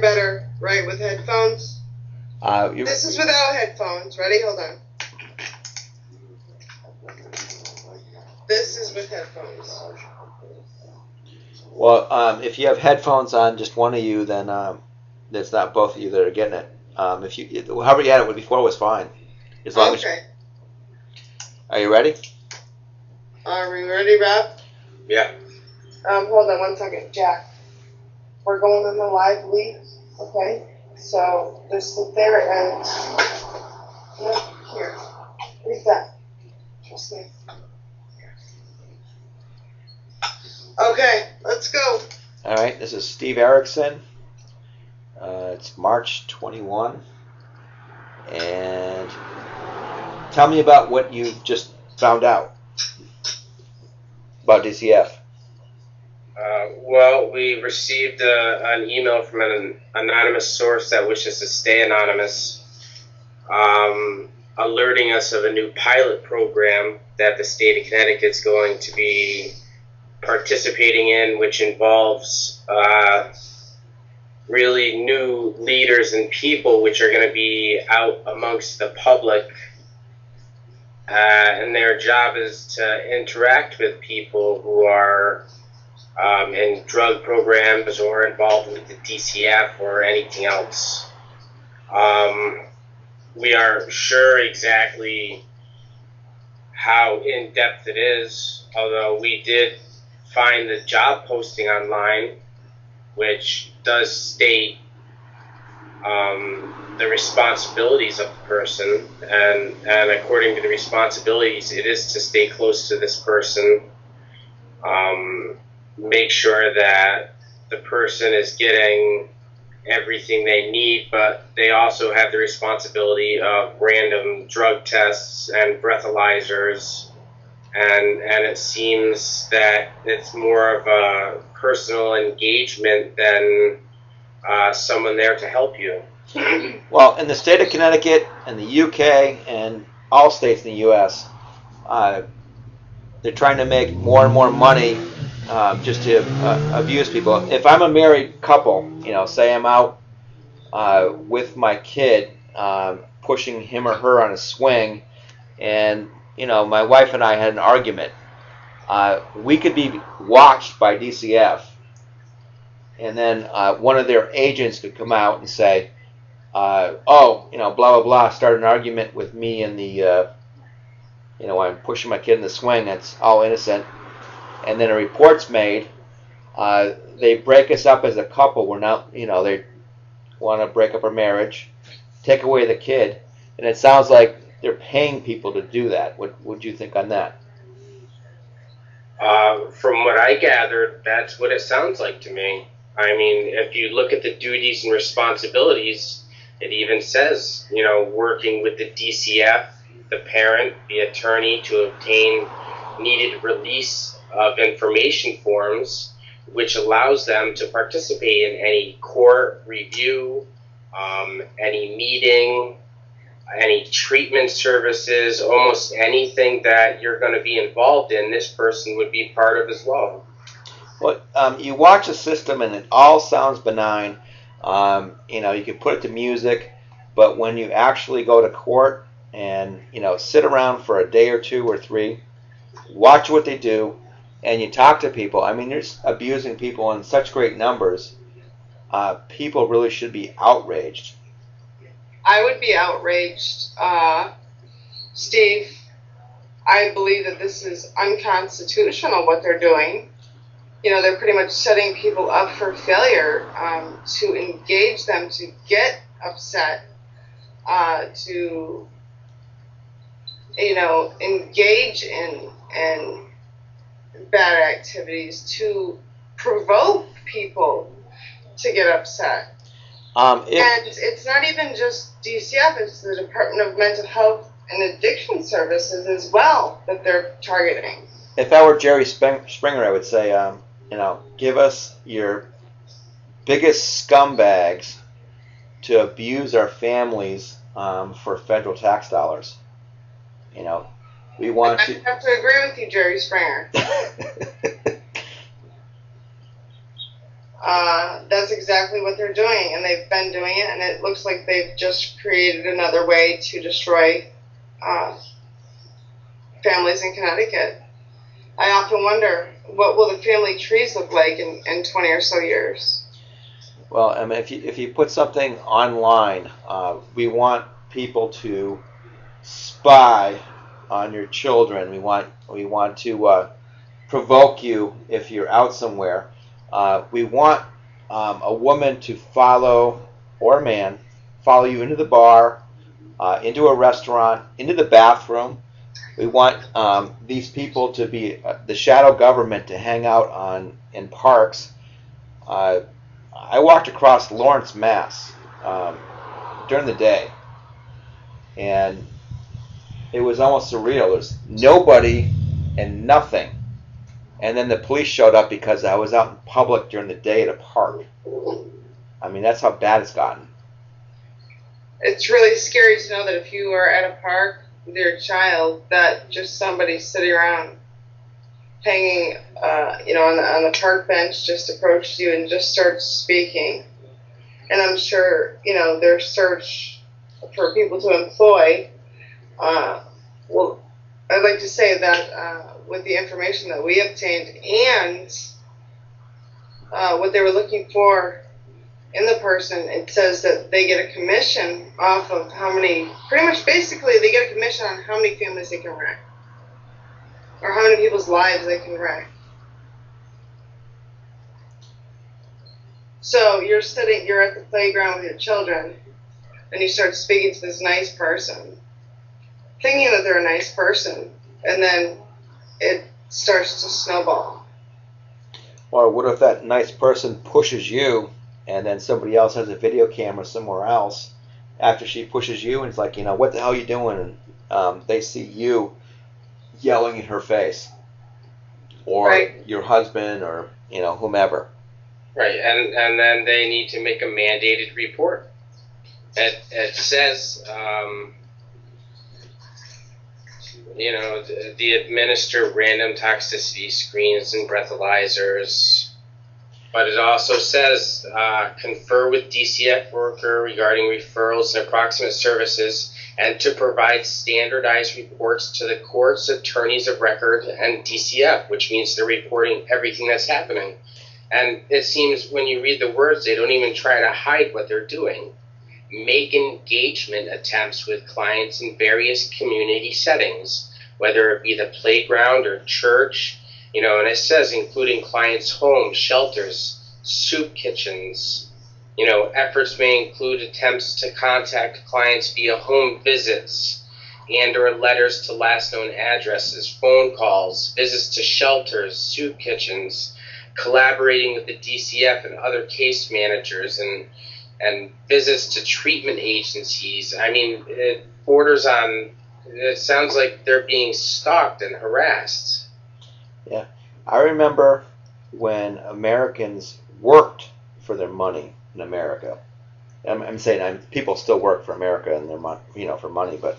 better, right, with headphones? This is without headphones. Ready? Hold on. This is with headphones. Well, if you have headphones on, just one of you, then it's not both of you that are getting it. If you, however you had it before was fine. As long as. Are you ready? Are we ready, Rob? Yeah. Hold on 1 second, Jack. We're going on the live lead, okay? So just sit there and here. Read that. Trust me. Okay, let's go. All right, this is Steve Erickson. It's March 21. And tell me about what you just found out about DCF. Well, we received an email from an anonymous source that wishes to stay anonymous, alerting us of a new pilot program that the state of Connecticut is going to be participating in, which involves really new leaders and people which are going to be out amongst the public, and their job is to interact with people who are in drug programs or involved with the DCF or anything else. We aren't sure exactly how in-depth it is, although we did find the job posting online, which does state the responsibilities of the person, and according to the responsibilities, it is to stay close to this person, make sure that the person is getting everything they need, but they also have the responsibility of random drug tests and breathalyzers, and it seems that it's more of a personal engagement than someone there to help you. Well, in the state of Connecticut and the UK and all states in the US, they're trying to make more and more money just to abuse people. If I'm a married couple, say I'm out with my kid, pushing him or her on a swing, and my wife and I had an argument, we could be watched by DCF, and then one of their agents could come out and say, blah blah blah, start an argument with me and the I'm pushing my kid in the swing. That's all innocent. And then a report's made. They break us up as a couple. We're not, they want to break up our marriage, take away the kid, and it sounds like they're paying people to do that. What would you think on that? From what I gathered, that's what it sounds like to me. I mean, if you look at the duties and responsibilities, it even says, working with the DCF, the parent, the attorney, to obtain needed release of information forms, which allows them to participate in any court review, any meeting, any treatment services, almost anything that you're going to be involved in, this person would be part of as well. Well, you watch a system and it all sounds benign. You can put it to music, but when you actually go to court and sit around for a day or two or three, watch what they do, and you talk to people. I mean, they're abusing people in such great numbers. People really should be outraged. I would be outraged, Steve. I believe that this is unconstitutional, what they're doing. They're pretty much setting people up for failure, to engage them to get upset, to engage in bad activities, to provoke people to get upset. And it's not even just DCF, it's the Department of Mental Health and Addiction Services as well that they're targeting. If I were Jerry Springer, I would say, give us your biggest scumbags to abuse our families for federal tax dollars. We want I have to agree with you, Jerry Springer. that's exactly what they're doing, and they've been doing it, and it looks like they've just created another way to destroy families in Connecticut. I often wonder, what will the family trees look like in 20 or so years? Well, I mean, if you put something online, we want people to spy on your children. We want to provoke you if you're out somewhere. We want a woman to follow, or a man, follow you into the bar, into a restaurant, into the bathroom. We want these people to be the shadow government, to hang out in parks. I walked across Lawrence, Mass, during the day, and it was almost surreal. There's nobody and nothing, and then the police showed up because I was out in public during the day at a park. I mean, that's how bad it's gotten. It's really scary to know that if you are at a park with your child, that just somebody sitting around hanging, on the park bench just approached you and just starts speaking. And I'm sure, their search for people to employ, well, I'd like to say that with the information that we obtained and what they were looking for in the person, it says that they get a commission off of basically they get a commission on how many families they can wreck, or how many people's lives they can wreck. So you're at the playground with your children, and you start speaking to this nice person, thinking that they're a nice person, and then it starts to snowball. Or what if that nice person pushes you, and then somebody else has a video camera somewhere else after she pushes you, and it's like, what the hell are you doing? And they see you yelling in her face, or right. Your husband, or whomever. Right, and then they need to make a mandated report. It says, they administer random toxicity screens and breathalyzers. But it also says, confer with DCF worker regarding referrals and approximate services, and to provide standardized reports to the courts, attorneys of record, and DCF, which means they're reporting everything that's happening. And it seems when you read the words, they don't even try to hide what they're doing. Make engagement attempts with clients in various community settings, whether it be the playground or church, and it says including clients' homes, shelters, soup kitchens. Efforts may include attempts to contact clients via home visits and or letters to last known addresses, phone calls, visits to shelters, soup kitchens, collaborating with the DCF and other case managers, and visits to treatment agencies. I mean, it sounds like they're being stalked and harassed. Yeah, I remember when Americans worked for their money in America. I'm saying people still work for America and their for money, but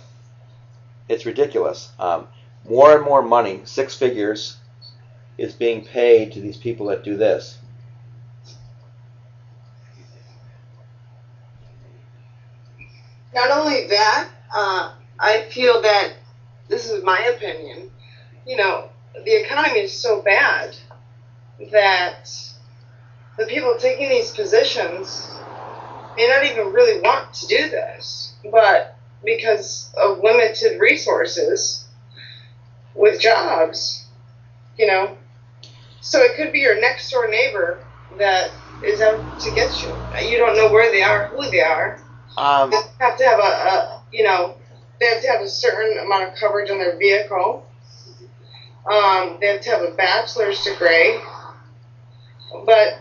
it's ridiculous. More and more money, 6 figures, is being paid to these people that do this. Not only that, I feel that, this is my opinion, the economy is so bad that the people taking these positions may not even really want to do this, but because of limited resources with jobs, so it could be your next door neighbor that is out to get you. You don't know where they are, who they are. They have to have they have to have a certain amount of coverage on their vehicle. They have to have a bachelor's degree. But,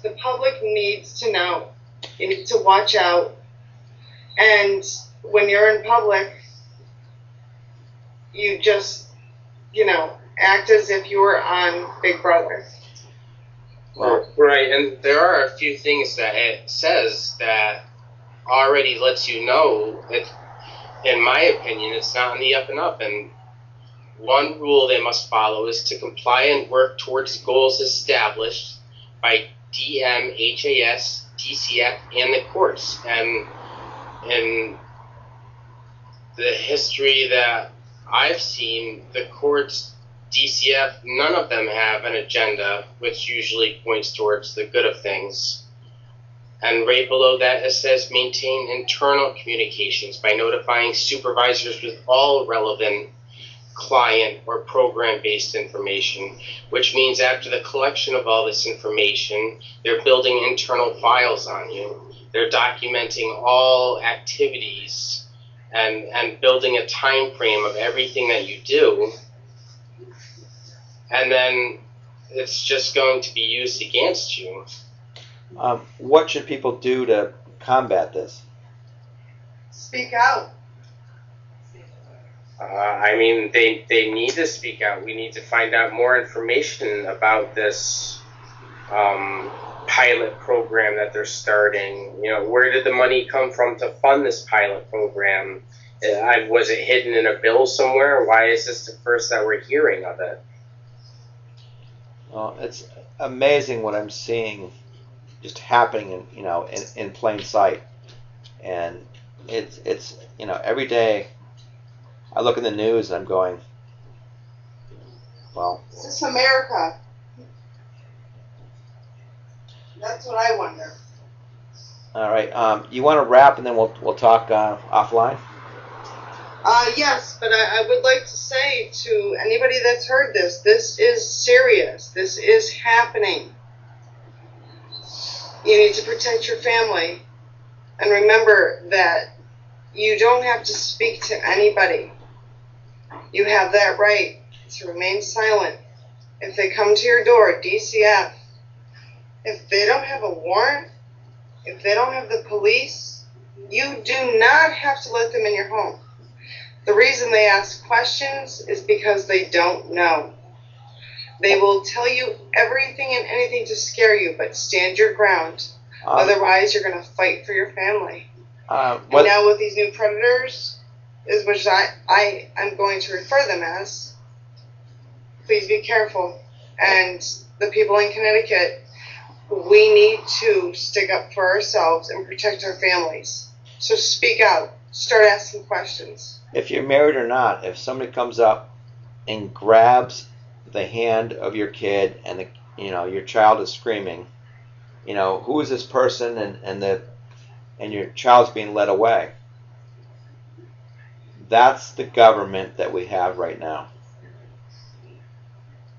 the public needs to know. You need to watch out. And when you're in public, you just, act as if you were on Big Brother. Well, right, and there are a few things that it says that already lets you know that, in my opinion, it's not on the up and up. And one rule they must follow is to comply and work towards goals established by DM, HAS, DCF, and the courts. And in the history that I've seen, the courts, DCF, none of them have an agenda, which usually points towards the good of things. And right below that, it says maintain internal communications by notifying supervisors with all relevant client or program-based information, which means after the collection of all this information, they're building internal files on you. They're documenting all activities and building a time frame of everything that you do. And then it's just going to be used against you. What should people do to combat this? Speak out. I mean, they need to speak out. We need to find out more information about this pilot program that they're starting. You know, where did the money come from to fund this pilot program? Was it hidden in a bill somewhere? Why is this the first that we're hearing of it? Well, it's amazing what I'm seeing just happening in plain sight, and it's every day I look in the news and I'm going, well, Is this America? That's what I wonder. all right. You want to wrap and then we'll talk offline. Yes, but I would like to say to anybody that's heard this, this is serious. This is happening. You need to protect your family. And remember that you don't have to speak to anybody. You have that right to remain silent. If they come to your door, DCF, if they don't have a warrant, if they don't have the police, you do not have to let them in your home. The reason they ask questions is because they don't know. They will tell you everything and anything to scare you, but stand your ground. Otherwise, you're going to fight for your family. And now with these new predators, which I'm going to refer them as, please be careful. And the people in Connecticut, we need to stick up for ourselves and protect our families. So speak out. Start asking questions. If you're married or not, if somebody comes up and grabs the hand of your kid and your child is screaming, who is this person, and your child's being led away. That's the government that we have right now.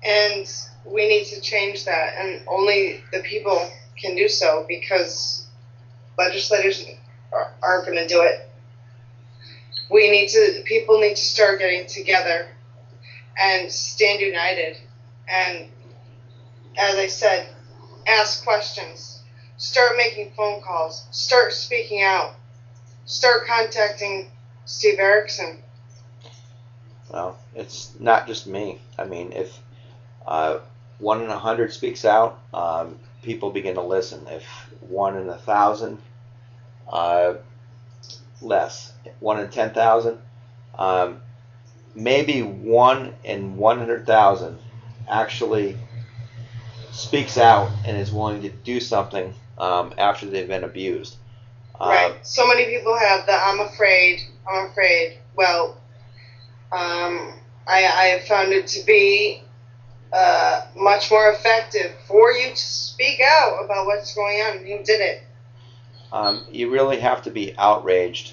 And we need to change that, and only the people can do so, because legislators aren't going to do it. People need to start getting together and stand united. And as I said, ask questions. Start making phone calls. Start speaking out. Start contacting Steve Erickson. Well, it's not just me. I mean, if 1 in 100 speaks out, people begin to listen. If 1 in 1,000, less. 1 in 10,000, maybe 1 in 100,000 actually speaks out and is willing to do something after they've been abused. Right. So many people have the I'm afraid. Well, I have found it to be much more effective for you to speak out about what's going on and who did it. You really have to be outraged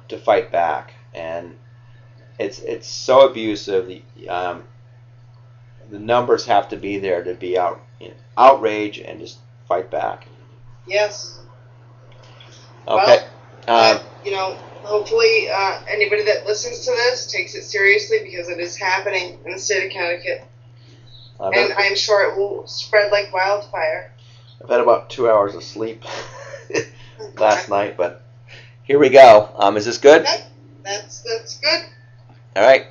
to fight back, and it's so abusive. The numbers have to be there to be outrage and just fight back. Yes. Okay. Well, hopefully anybody that listens to this takes it seriously, because it is happening in the state of Connecticut, and I'm sure it will spread like wildfire. I've had about 2 hours of sleep last night, but here we go. Is this good? Okay. That's good. All right.